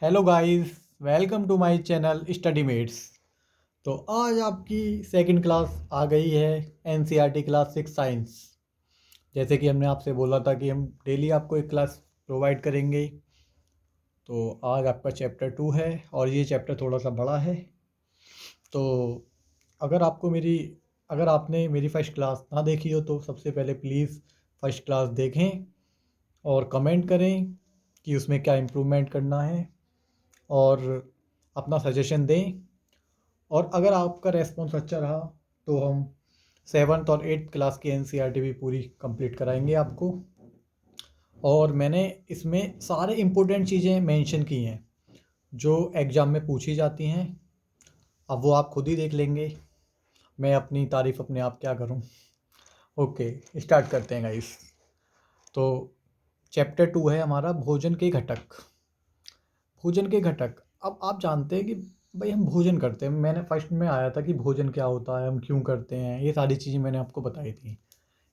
Hello guys, welcome to my channel study mates. तो आज आपकी सेकंड क्लास आ गई है, एनसीईआरटी क्लास 6 साइंस। जैसे कि हमने आपसे बोला था कि हम डेली आपको एक क्लास प्रोवाइड करेंगे। तो आज आपका चैप्टर 2 है और ये चैप्टर थोड़ा सा बड़ा है। तो अगर आपको मेरी अगर आपने मेरी फ़र्स्ट क्लास ना देखी हो तो सबसे पहले प्लीज़ फ़र्स्ट क्लास देखें और कमेंट करें कि उसमें क्या इम्प्रूवमेंट करना है और अपना सजेशन दें। और अगर आपका रेस्पॉन्स अच्छा रहा तो हम 7th और 8th क्लास की एनसीईआरटी भी पूरी कंप्लीट कराएंगे आपको। और मैंने इसमें सारे इम्पोर्टेंट चीज़ें मेंशन की हैं जो एग्ज़ाम में पूछी जाती हैं। अब वो आप खुद ही देख लेंगे, मैं अपनी तारीफ़ अपने आप क्या करूं। ओके, स्टार्ट करते हैं गाइस। तो चैप्टर 2 है हमारा, भोजन के घटक। भोजन के घटक, अब आप जानते हैं कि भाई हम भोजन करते हैं। मैंने फर्स्ट में आया था कि भोजन क्या होता है, हम क्यों करते हैं, ये सारी चीज़ें मैंने आपको बताई थी।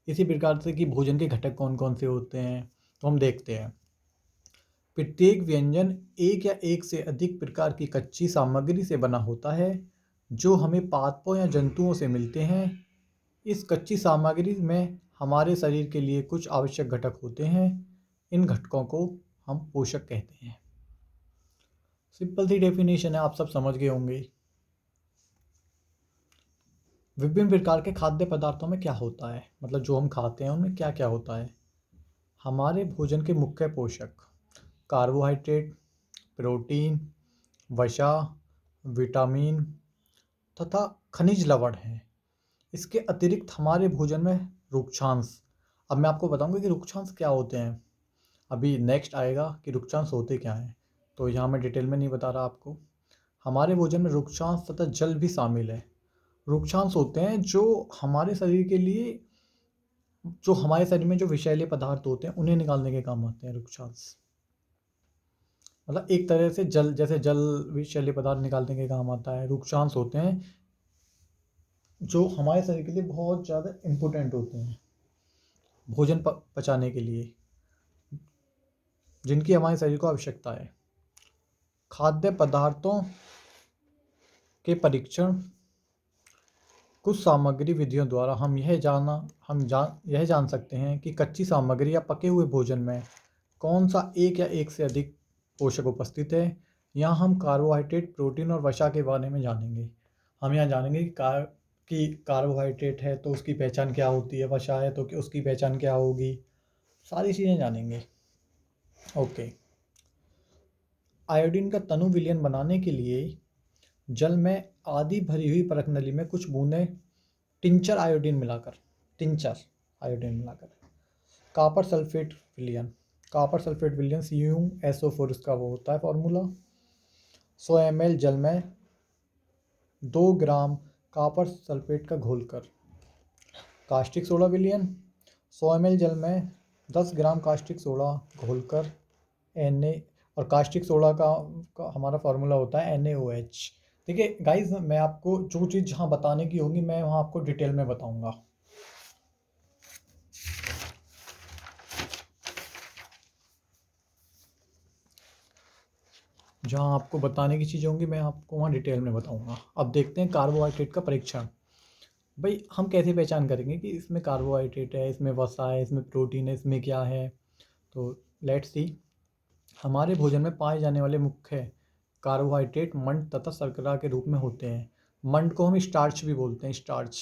इसी प्रकार से कि भोजन के घटक कौन कौन से होते हैं तो हम देखते हैं। प्रत्येक व्यंजन एक या एक से अधिक प्रकार की कच्ची सामग्री से बना होता है जो हमें पादपों या जंतुओं से मिलते हैं। इस कच्ची सामग्री में हमारे शरीर के लिए कुछ आवश्यक घटक होते हैं। इन घटकों को हम पोषक कहते हैं। सिंपल सी डेफिनेशन है, आप सब समझ गए होंगे। विभिन्न प्रकार के खाद्य पदार्थों में क्या होता है, मतलब जो हम खाते हैं उनमें क्या क्या होता है। हमारे भोजन के मुख्य पोषक कार्बोहाइड्रेट, प्रोटीन, वसा, विटामिन तथा खनिज लवण हैं। इसके अतिरिक्त हमारे भोजन में रुक्षांश। अब मैं आपको बताऊंगा कि रुक्षांश क्या होते हैं। अभी नेक्स्ट आएगा कि रुक्षांश होते क्या हैं, तो यहाँ मैं डिटेल में नहीं बता रहा आपको। हमारे भोजन में रुक्षांश तथा जल भी शामिल है। रुक्षांश होते हैं जो हमारे शरीर के लिए, जो हमारे शरीर में जो विषैले पदार्थ होते हैं उन्हें निकालने के काम आते हैं रुक्षांश। मतलब एक तरह से जल, जैसे जल विषैले पदार्थ निकालने के काम आता है। रुक्षांश होते हैं जो हमारे शरीर के लिए बहुत ज़्यादा इम्पोर्टेंट होते हैं भोजन पचाने के लिए, जिनकी हमारे शरीर को आवश्यकता है। खाद्य पदार्थों के परीक्षण। कुछ सामग्री विधियों द्वारा हम यह जान सकते हैं कि कच्ची सामग्री या पके हुए भोजन में कौन सा एक या एक से अधिक पोषक उपस्थित है। यहाँ हम कार्बोहाइड्रेट, प्रोटीन और वसा के बारे में जानेंगे। हम यहाँ जानेंगे कि कार्बोहाइड्रेट है तो उसकी पहचान क्या होती है, वसा है तो उसकी पहचान क्या होगी, सारी चीज़ें जानेंगे। ओके। आयोडीन का तनु विलयन बनाने के लिए जल में आधी भरी हुई परख नली में कुछ बूंदें टिंचर आयोडीन मिलाकर कॉपर सल्फेट विलयन। कॉपर सल्फेट विलयन CuSO4 इसका वो होता है फॉर्मूला। 100 ml जल में 2 ग्राम कॉपर सल्फेट का घोलकर। कास्टिक सोडा विलयन। 100 ml जल में 10 ग्राम कास्टिक सोडा घोलकर Na, और कास्टिक सोडा का हमारा फार्मूला होता है NaOH। देखिए गाइज, मैं आपको जो चीज़ जहाँ बताने की होगी मैं वहाँ आपको डिटेल में बताऊंगा। जहाँ आपको बताने की चीज़ें होंगी मैं आपको वहाँ डिटेल में बताऊंगा। अब देखते हैं कार्बोहाइड्रेट का परीक्षण। भाई हम कैसे पहचान करेंगे कि इसमें कार्बोहाइड्रेट है, इसमें वसा है, इसमें प्रोटीन है, इसमें क्या है। तो लेट्स सी। हमारे भोजन में पाए जाने वाले मुख्य कार्बोहाइड्रेट मंड तथा शर्करा के रूप में होते हैं। मंड को हम स्टार्च भी बोलते हैं, स्टार्च।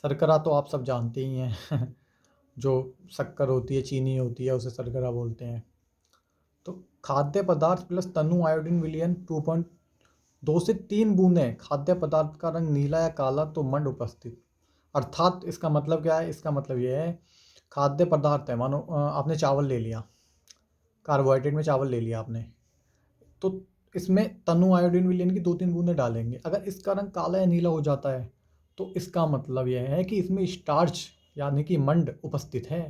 शर्करा तो आप सब जानते ही हैं जो शक्कर होती है, चीनी होती है, उसे शर्करा बोलते हैं। तो खाद्य पदार्थ प्लस तनु आयोडीन विलयन 2.2 से 3 बूंदें खाद्य पदार्थ का रंग नीला या काला तो मंड उपस्थित। अर्थात इसका मतलब क्या है, इसका मतलब यह है खाद्य पदार्थ है, मानो आपने चावल ले लिया, कार्बोहाइड्रेट में चावल ले लिया आपने, तो इसमें तनु आयोडीन विलयन की 2-3 बूंदें डालेंगे। अगर इसका रंग काला या नीला हो जाता है तो इसका मतलब यह है कि इसमें स्टार्च यानी कि मंड उपस्थित है।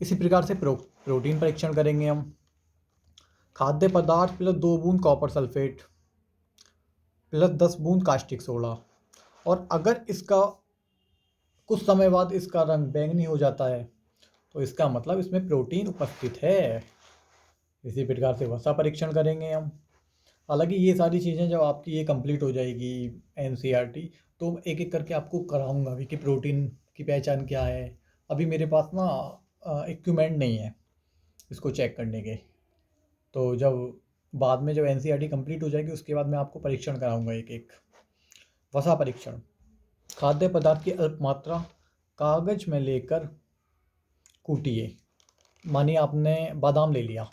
इसी प्रकार से प्रोटीन परीक्षण करेंगे हम। खाद्य पदार्थ प्लस 2 बूंद कॉपर सल्फेट प्लस 10 बूंद कास्टिक सोडा, और अगर इसका कुछ समय बाद इसका रंग बैंगनी हो जाता है तो इसका मतलब इसमें प्रोटीन उपस्थित है। इसी प्रकार से वसा परीक्षण करेंगे हम। हालांकि ये सारी चीज़ें जब आपकी ये कंप्लीट हो जाएगी एनसीईआरटी, तो एक एक करके आपको कराऊंगा भी कि प्रोटीन की पहचान क्या है। अभी मेरे पास ना इक्विपमेंट नहीं है इसको चेक करने के। तो जब बाद में जब एनसीईआरटी कंप्लीट हो जाएगी उसके बाद मैं आपको परीक्षण कराऊंगा एक एक। वसा परीक्षण, खाद्य पदार्थ की अल्प मात्रा कागज में लेकर कूटिए। मानिए आपने बादाम ले लिया,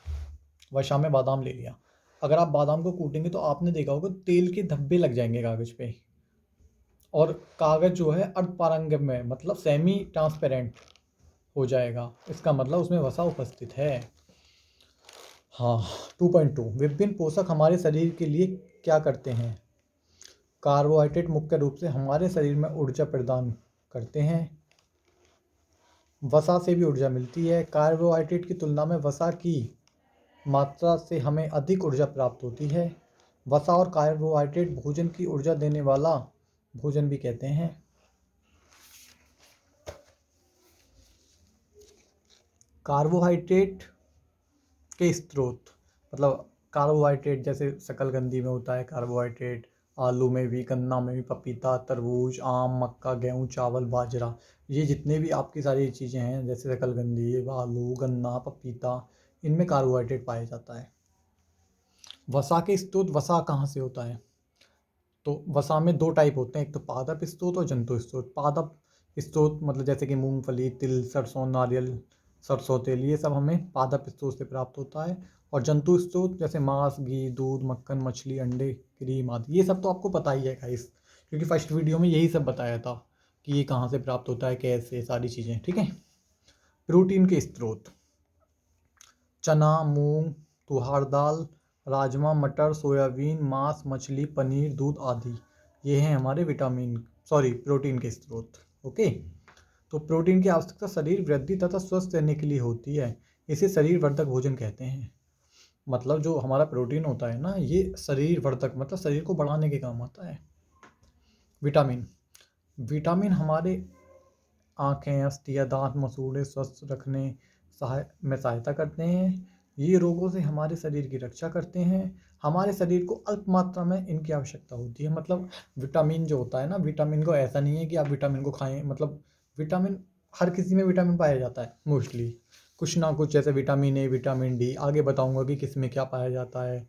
वसा में बादाम ले लिया। अगर आप बादाम को कूटेंगे तो आपने देखा होगा तेल के धब्बे लग जाएंगे कागज पे, और कागज जो है अर्ध पारंगम्य मतलब सेमी ट्रांसपेरेंट हो जाएगा। इसका मतलब उसमें वसा उपस्थित है। हाँ। 2.2 विभिन्न पोषक हमारे शरीर के लिए क्या करते हैं। कार्बोहाइड्रेट मुख्य रूप से हमारे शरीर में ऊर्जा प्रदान करते हैं। वसा से भी ऊर्जा मिलती है। कार्बोहाइड्रेट की तुलना में वसा की मात्रा से हमें अधिक ऊर्जा प्राप्त होती है। वसा और कार्बोहाइड्रेट भोजन की ऊर्जा देने वाला भोजन भी कहते हैं। कार्बोहाइड्रेट के स्रोत, मतलब कार्बोहाइड्रेट जैसे शकलकंदी में होता है कार्बोहाइड्रेट, आलू में भी, गन्ना में भी, पपीता, तरबूज, आम, मक्का, गेहूँ, चावल, बाजरा, ये जितने भी आपकी सारी चीज़ें हैं जैसे शकलकंदी, आलू, गन्ना, पपीता, इनमें कार्बोहाइड्रेट पाया जाता है। वसा के स्रोत, वसा कहाँ से होता है? तो वसा में दो टाइप होते हैं, एक तो पादप स्रोत और जंतु स्रोत। पादप स्रोत मतलब जैसे कि मूंगफली, तिल, सरसों, नारियल, सरसों तेल, ये सब हमें पादप स्रोत से प्राप्त होता है। और जंतु स्रोत जैसे मांस, घी, दूध, मक्खन, मछली, अंडे, क्रीम आदि, ये सब तो आपको पता ही है गाइस, क्योंकि फर्स्ट वीडियो में यही सब बताया था कि ये कहाँ से प्राप्त होता है, कैसे, सारी चीज़ें। ठीक है। प्रोटीन के स्रोत, चना, मूंग, तुहार दाल, राजमा, मटर, सोयाबीन, मांस, मछली, पनीर, दूध आदि, ये हैं हमारे प्रोटीन के स्रोत। ओके। तो प्रोटीन की आवश्यकता शरीर वृद्धि तथा स्वस्थ रहने के लिए होती है। इसे शरीर वर्धक भोजन कहते हैं। मतलब जो हमारा प्रोटीन होता है ना, ये शरीर वर्धक मतलब शरीर को बढ़ाने के काम आता है। विटामिन, विटामिन हमारे आँखें, अस्थियाँ, दांत, मसूड़े स्वस्थ रखने में सहायता करते हैं। ये रोगों से हमारे शरीर की रक्षा करते हैं। हमारे शरीर को अल्प मात्रा में इनकी आवश्यकता होती है। मतलब विटामिन जो होता है ना, विटामिन को ऐसा नहीं है कि आप विटामिन को खाएं, मतलब विटामिन हर किसी में विटामिन पाया जाता है मोस्टली, कुछ ना कुछ, जैसे विटामिन ए, विटामिन डी, आगे बताऊंगा कि किस में क्या पाया जाता है,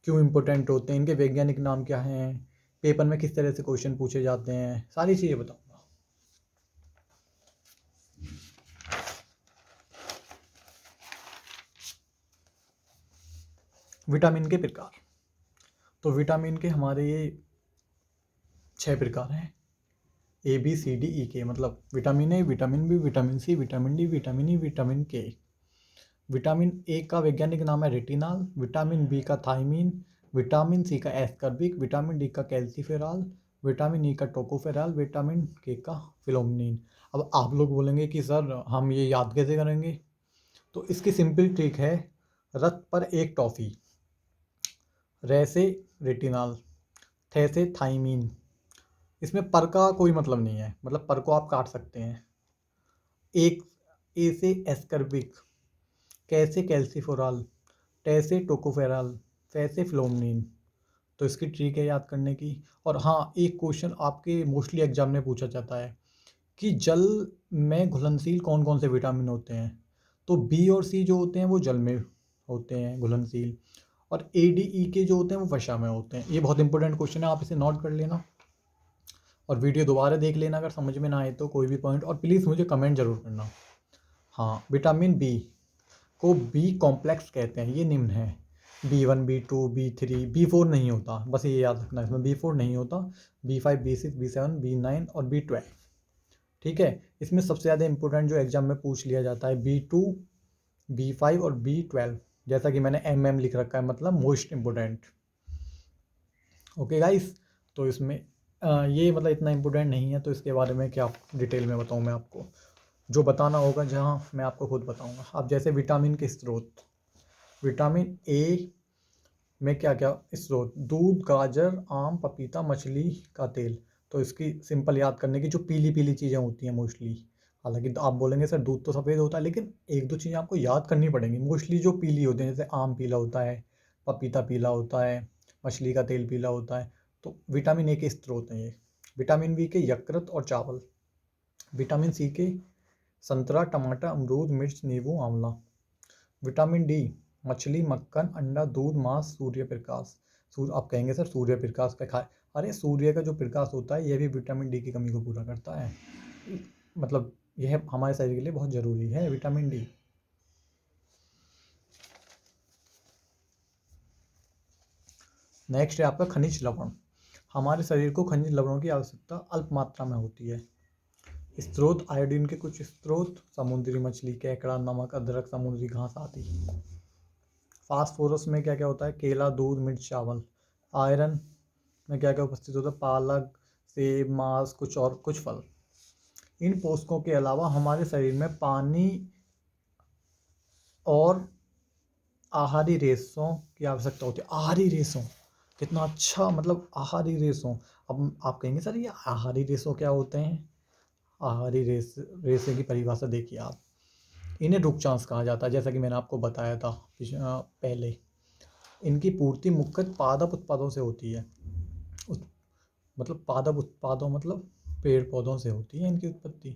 क्यों इंपॉर्टेंट होते हैं, इनके वैज्ञानिक नाम क्या हैं, पेपर में किस तरह से क्वेश्चन पूछे जाते हैं, सारी चीज़ें बताऊंगा। विटामिन के प्रकार, तो विटामिन के हमारे ये 6 प्रकार हैं, A B C D E K, मतलब vitamin A, vitamin B, vitamin C, vitamin D, vitamin E, vitamin K. Vitamin A का वैज्ञानिक नाम है रेटिनॉल, विटामिन बी का थायमीन, विटामिन सी का एस्कर्बिक, विटामिन डी का कैल्सीफेरॉल, विटामिन ई का tocopherol, vitamin के का फिलोमिन। अब आप लोग बोलेंगे कि सर हम ये याद कैसे करेंगे? तो इसकी सिंपल ट्रिक है, रथ पर एक टॉफ़ी, रे से रेटिनॉल, थे से थाइमीन। इसमें पर का कोई मतलब नहीं है, मतलब पर को आप काट सकते हैं। एक, ए से एस्कर्बिक, कैसे कैल्सीफेरॉल, टे से टोकोफेरॉल, फे से फ्लोमिन। तो इसकी ट्रिक है याद करने की। और हाँ, एक क्वेश्चन आपके मोस्टली एग्जाम में पूछा जाता है कि जल में घुलनशील कौन कौन से विटामिन होते हैं। तो बी और सी जो होते हैं वो जल में होते हैं घुलनशील, और ए डी ई के जो होते हैं वो वसा में होते हैं। ये बहुत इंपॉर्टेंट क्वेश्चन है, आप इसे नोट कर लेना और वीडियो दोबारा देख लेना अगर समझ में ना आए तो कोई भी पॉइंट, और प्लीज़ मुझे कमेंट जरूर करना। हाँ, विटामिन बी को बी कॉम्प्लेक्स कहते हैं, ये निम्न है, B1, B2, B3, B4 नहीं होता, बस ये याद रखना, इसमें B4 नहीं होता, B5, B6, B7, B9 और B12। ठीक है। इसमें सबसे ज़्यादा इंपॉर्टेंट जो एग्जाम में पूछ लिया जाता है B2, B5 और B12, जैसा कि मैंने MM लिख रखा है, मतलब मोस्ट इम्पोर्टेंट। ओके गाइस, तो इसमें ये मतलब इतना इम्पोर्टेंट नहीं है, तो इसके बारे में क्या डिटेल में बताऊँ मैं आपको, जो बताना होगा जहाँ मैं आपको खुद बताऊँगा। अब जैसे विटामिन के स्रोत, विटामिन ए में क्या क्या स्रोत, दूध, गाजर, आम, पपीता, मछली का तेल। तो इसकी सिंपल याद करने की, जो पीली पीली चीज़ें होती हैं मोस्टली, हालांकि आप बोलेंगे सर दूध तो सफ़ेद होता है, लेकिन एक दो चीज़ें आपको याद करनी पड़ेंगी। मोस्टली जो पीली होती हैं, जैसे आम पीला होता है, पपीता पीला होता है, मछली का तेल पीला होता है, तो विटामिन ए के स्रोत हैं ये। विटामिन बी के यकृत और चावल। विटामिन सी के संतरा, टमाटर, अमरूद, मिर्च, नींबू, आंवला। विटामिन डी मछली, मक्खन, अंडा, दूध, मांस, सूर्य प्रकाश। आप कहेंगे सर सूर्य प्रकाश का खाए, अरे सूर्य का जो प्रकाश होता है यह भी विटामिन डी की कमी को पूरा करता है। मतलब यह हमारे शरीर के लिए बहुत ज़रूरी है विटामिन डी। नेक्स्ट है आपका खनिज लवण। हमारे शरीर को खनिज लवणों की आवश्यकता अल्प मात्रा में होती है। स्रोत आयोडीन के कुछ स्रोत समुद्री मछली, केकड़ा, नमक, अदरक, समुद्री घास आदि। फास्फोरस में क्या क्या होता है, केला, दूध, मिर्च, चावल। आयरन में क्या क्या उपस्थित होता है, पालक, सेब, मांस, कुछ फल। इन पोषकों के अलावा हमारे शरीर में पानी और आहारी रेशों की आवश्यकता होती है। आहारी रेशों, कितना अच्छा, मतलब आहारी रेशों। अब आप कहेंगे सर ये आहारी रेशों क्या होते हैं? आहारी रेशे की परिभाषा देखिए आप। इन्हें रुक्षांश कहा जाता है, जैसा कि मैंने आपको बताया था पहले। इनकी पूर्ति मुख्यतः पादप उत्पादों से होती है। मतलब पादप उत्पादों मतलब पेड़ पौधों से होती है इनकी उत्पत्ति।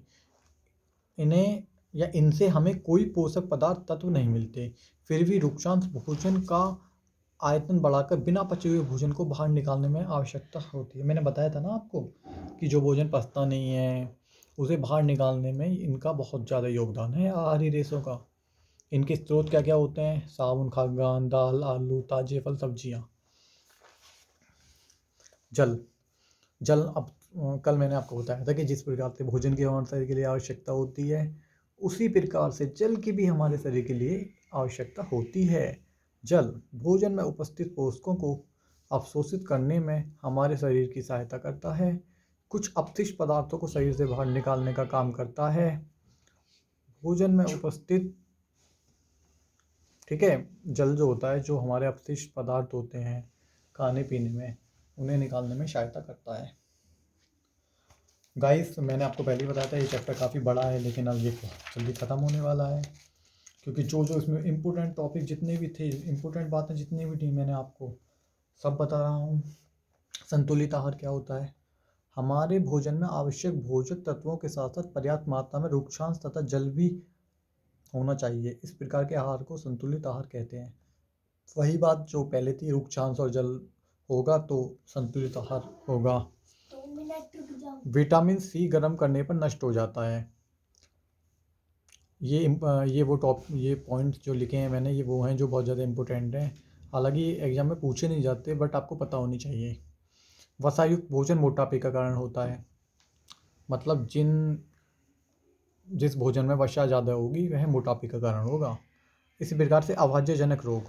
इन्हें या इनसे हमें कोई पोषक पदार्थ तत्व नहीं मिलते, फिर भी रुक्षांश भोजन का आयतन बढ़ाकर बिना पचे हुए भोजन को बाहर निकालने में आवश्यकता होती है। मैंने बताया था ना आपको कि जो भोजन पचता नहीं है उसे बाहर निकालने में इनका बहुत ज़्यादा योगदान है आहारी रेशों का। इनके स्रोत क्या क्या होते हैं, साबुन, खाद्यान्न, दाल, आलू, ताजे फल, सब्जियाँ। जल। जल अब कल मैंने आपको बताया था कि जिस प्रकार से भोजन की हमारे शरीर के लिए आवश्यकता होती है, उसी प्रकार से जल की भी हमारे शरीर के लिए आवश्यकता होती है। जल भोजन में उपस्थित पोषकों को अवशोषित करने में हमारे शरीर की सहायता करता है। कुछ अपशिष्ट पदार्थों को शरीर से बाहर निकालने का काम करता है। भोजन में उपस्थित, ठीक है, जल जो होता है, जो हमारे अपशिष्ट पदार्थ होते हैं खाने पीने में, उन्हें निकालने में सहायता करता है। गाइस मैंने आपको पहले ही बताया था ये चैप्टर काफ़ी बड़ा है, लेकिन अब ये जल्दी ख़त्म होने वाला है, क्योंकि जो जो इसमें इम्पोर्टेंट टॉपिक जितने भी थे, इम्पोर्टेंट बातें जितनी भी थी, मैंने आपको सब बता रहा हूँ। संतुलित आहार क्या होता है, हमारे भोजन में आवश्यक भोजक तत्वों के साथ साथ पर्याप्त मात्रा में रुक्षांश तथा जल भी होना चाहिए। इस प्रकार के आहार को संतुलित आहार कहते हैं। वही बात जो पहले थी, रुक्षांश और जल होगा तो संतुलित आहार होगा। विटामिन सी गर्म करने पर नष्ट हो जाता है। ये पॉइंट्स जो लिखे हैं मैंने, ये वो हैं जो बहुत ज़्यादा इम्पोर्टेंट हैं। हालांकि एग्जाम में पूछे नहीं जाते, बट आपको पता होनी चाहिए। वसायुक्त भोजन मोटापे का कारण होता है। मतलब जिस भोजन में वसा ज़्यादा होगी वह मोटापे का कारण होगा। इसी प्रकार से अभाज्यजनक रोग,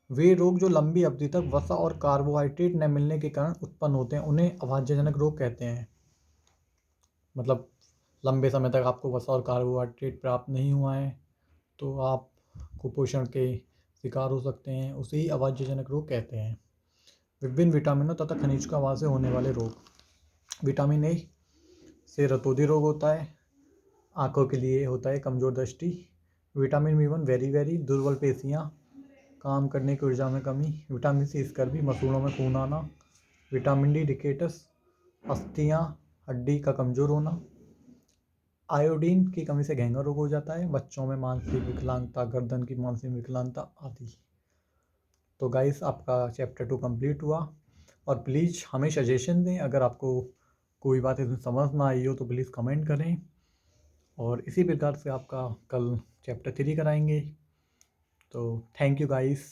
वे रोग जो लंबी अवधि तक वसा और कार्बोहाइड्रेट न मिलने के कारण उत्पन्न होते हैं, उन्हें अभाज्यजनक रोग कहते हैं। मतलब लंबे समय तक आपको वसा और कार्बोहाइड्रेट प्राप्त नहीं हुआ है तो आप कुपोषण के शिकार हो सकते हैं, उसे ही अभाज्यजनक रोग कहते हैं। विभिन्न विटामिनों तथा खनिज का अभाव से होने वाले रोग। विटामिन ए से रतौंधी रोग होता है, आंखों के लिए होता है कमज़ोर दृष्टि। विटामिन बी1 वेरी दुर्बल पेशियाँ, काम करने की ऊर्जा में कमी। विटामिन सी स्कर्वी, मसूड़ों में खून आना। विटामिन डी रिकेटस, अस्थियाँ हड्डी का कमज़ोर होना। आयोडीन की कमी से घेंगा रोग हो जाता है, बच्चों में मानसिक विकलांगता, गर्दन की मानसिक विकलांगता आदि। तो गाइस आपका चैप्टर 2 कंप्लीट हुआ, और प्लीज़ हमें सजेशन दें, अगर आपको कोई बात इसमें समझ ना आई हो तो प्लीज़ कमेंट करें, और इसी प्रकार से आपका कल चैप्टर 3 कराएंगे। तो थैंक यू गाइस।